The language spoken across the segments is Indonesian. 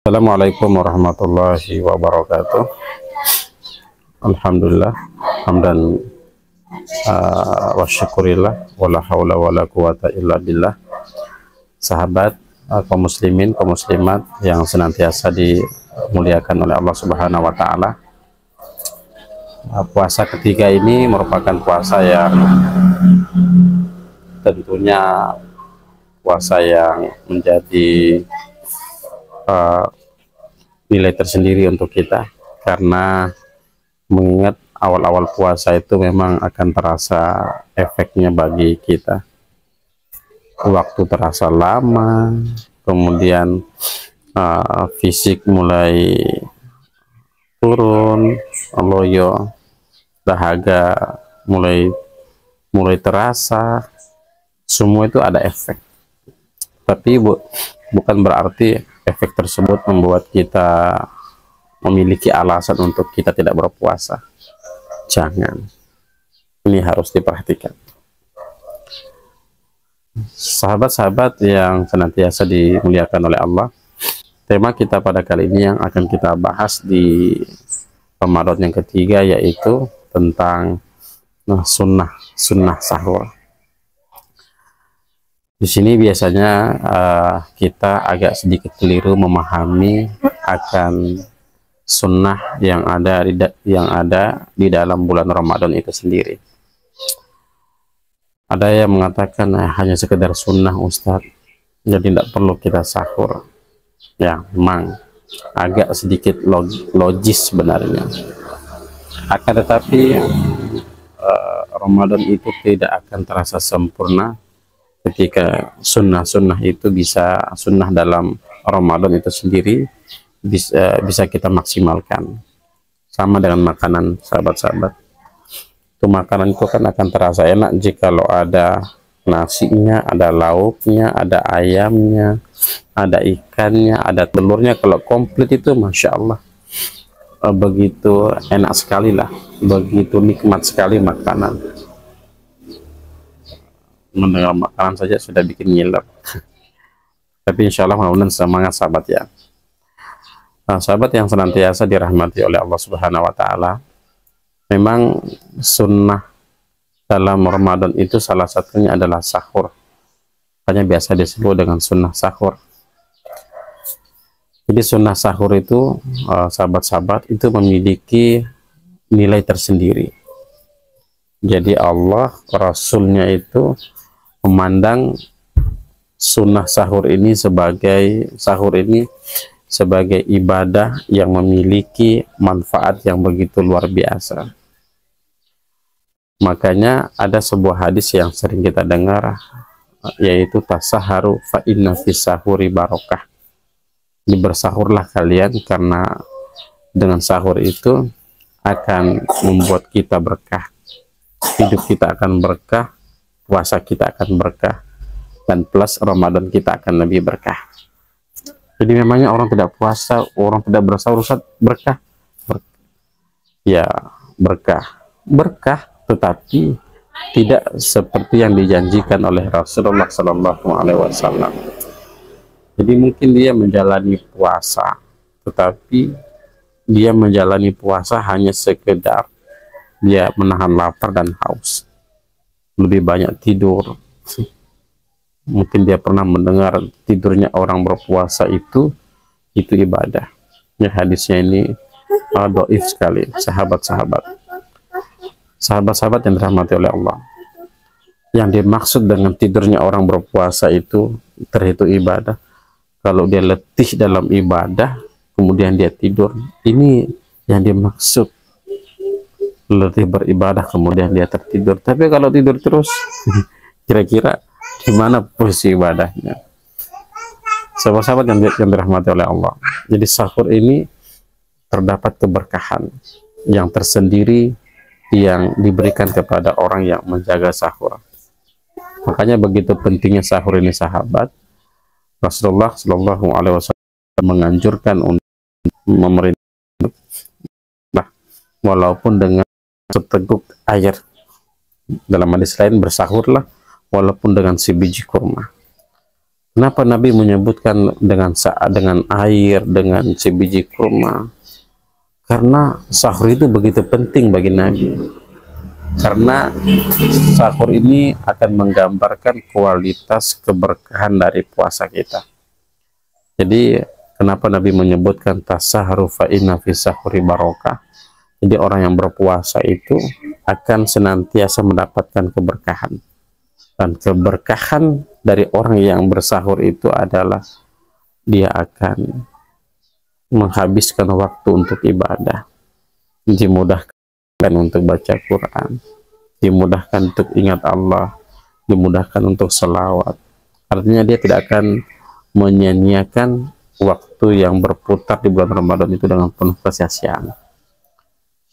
Assalamualaikum warahmatullahi wabarakatuh. Alhamdulillah, hamdan wa syukurillah, wala haula wala quwata illa billah. Sahabat, kaum muslimin, kaum muslimat yang senantiasa dimuliakan oleh Allah Subhanahu wa taala. Puasa ketiga ini merupakan puasa yang tentunya puasa yang menjadi nilai tersendiri untuk kita, karena mengingat awal-awal puasa itu memang akan terasa efeknya bagi kita, waktu terasa lama, kemudian fisik mulai turun, loyo, dahaga mulai terasa, semua itu ada efek. Tapi bukan berarti efek tersebut membuat kita memiliki alasan untuk kita tidak berpuasa. Jangan. Ini harus diperhatikan. Sahabat-sahabat yang senantiasa dimuliakan oleh Allah, tema kita pada kali ini yang akan kita bahas di Ramadan yang ketiga yaitu tentang sunnah sahur. Di sini biasanya kita agak sedikit keliru memahami akan sunnah yang ada di dalam bulan Ramadan itu sendiri. Ada yang mengatakan hanya sekedar sunnah Ustadz, jadi tidak perlu kita sahur. Ya, memang agak sedikit logis sebenarnya. Akan tetapi Ramadan itu tidak akan terasa sempurna ketika sunnah itu sunnah dalam Ramadan itu sendiri bisa kita maksimalkan. Sama dengan makanan, sahabat-sahabat, itu makanan itu kan akan terasa enak jika ada nasinya, ada lauknya, ada ayamnya, ada ikannya, ada telurnya. Kalau komplit itu Masya Allah, begitu enak sekali lah, begitu nikmat sekali makanan. Mendengar makanan saja sudah bikin ngiler. Tapi insya Allah mudah-mudahan semangat sahabat ya. Nah, sahabat yang senantiasa dirahmati oleh Allah Subhanahu wa taala, memang sunnah dalam Ramadan itu salah satunya adalah sahur. Hanya biasa disebut dengan sunnah sahur. Jadi sunnah sahur itu sahabat-sahabat itu memiliki nilai tersendiri. Jadi Allah, Rasulnya itu memandang sunnah sahur ini sebagai ibadah yang memiliki manfaat yang begitu luar biasa. Makanya ada sebuah hadis yang sering kita dengar, yaitu tasaharu fa inna fis sahuri barokah. Bersahurlah kalian karena dengan sahur itu akan membuat kita berkah. Hidup kita akan berkah, puasa kita akan berkah, dan plus Ramadan kita akan lebih berkah. Jadi memangnya orang tidak puasa, orang tidak bersahur berkah? Ya, berkah, tetapi tidak seperti yang dijanjikan oleh Rasulullah SAW. Jadi mungkin dia menjalani puasa, tetapi dia menjalani puasa hanya sekedar dia menahan lapar dan haus, lebih banyak tidur. Mungkin dia pernah mendengar tidurnya orang berpuasa itu ibadah. Ya, hadisnya ini dhaif sekali, sahabat-sahabat yang dirahmati oleh Allah. Yang dimaksud dengan tidurnya orang berpuasa itu terhitung ibadah. Kalau dia letih dalam ibadah kemudian dia tidur, ini yang dimaksud letih beribadah kemudian dia tertidur. Tapi kalau tidur terus kira-kira gimana posisi ibadahnya? Sahabat-sahabat yang dirahmati oleh Allah, jadi sahur ini terdapat keberkahan yang tersendiri yang diberikan kepada orang yang menjaga sahur. Makanya begitu pentingnya sahur ini sahabat. Rasulullah Shallallahu Alaihi Wasallam menganjurkan untuk memerintah, walaupun dengan seteguk air. Dalam hadis lain, bersahurlah walaupun dengan sebiji kurma. Kenapa Nabi menyebutkan dengan air, dengan sebiji kurma? Karena sahur itu begitu penting bagi Nabi. Karena sahur ini akan menggambarkan kualitas keberkahan dari puasa kita. Jadi kenapa Nabi menyebutkan tasaharu fa inna fi sahuri barokah? Jadi orang yang berpuasa itu akan senantiasa mendapatkan keberkahan. Dan keberkahan dari orang yang bersahur itu adalah dia akan menghabiskan waktu untuk ibadah, dimudahkan untuk baca Quran, dimudahkan untuk ingat Allah, dimudahkan untuk selawat. Artinya dia tidak akan menyia-nyiakan waktu yang berputar di bulan Ramadan itu dengan penuh kesia-siaan.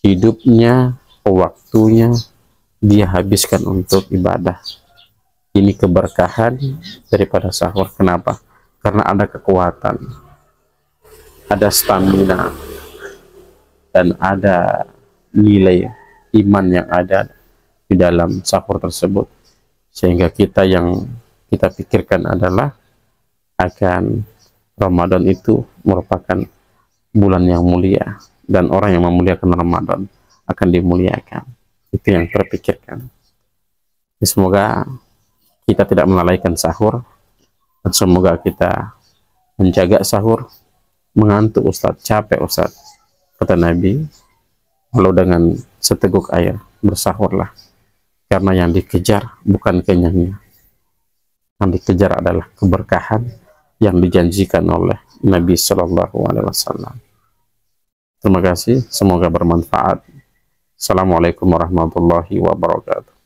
Hidupnya, waktunya dia habiskan untuk ibadah. Ini keberkahan daripada sahur. Kenapa? Karena ada kekuatan, ada stamina, dan ada nilai iman yang ada di dalam sahur tersebut. Sehingga yang kita pikirkan adalah akan Ramadan itu merupakan bulan yang mulia, dan orang yang memuliakan Ramadan akan dimuliakan. Itu yang terpikirkan. Semoga kita tidak melalaikan sahur, dan semoga kita menjaga sahur. Mengantuk Ustadz, capek Ustadz, kata Nabi, lalu dengan seteguk air bersahurlah, karena yang dikejar bukan kenyangnya, yang dikejar adalah keberkahan yang dijanjikan oleh Nabi Shallallahu Alaihi Wasallam. Terima kasih, semoga bermanfaat. Assalamualaikum warahmatullahi wabarakatuh.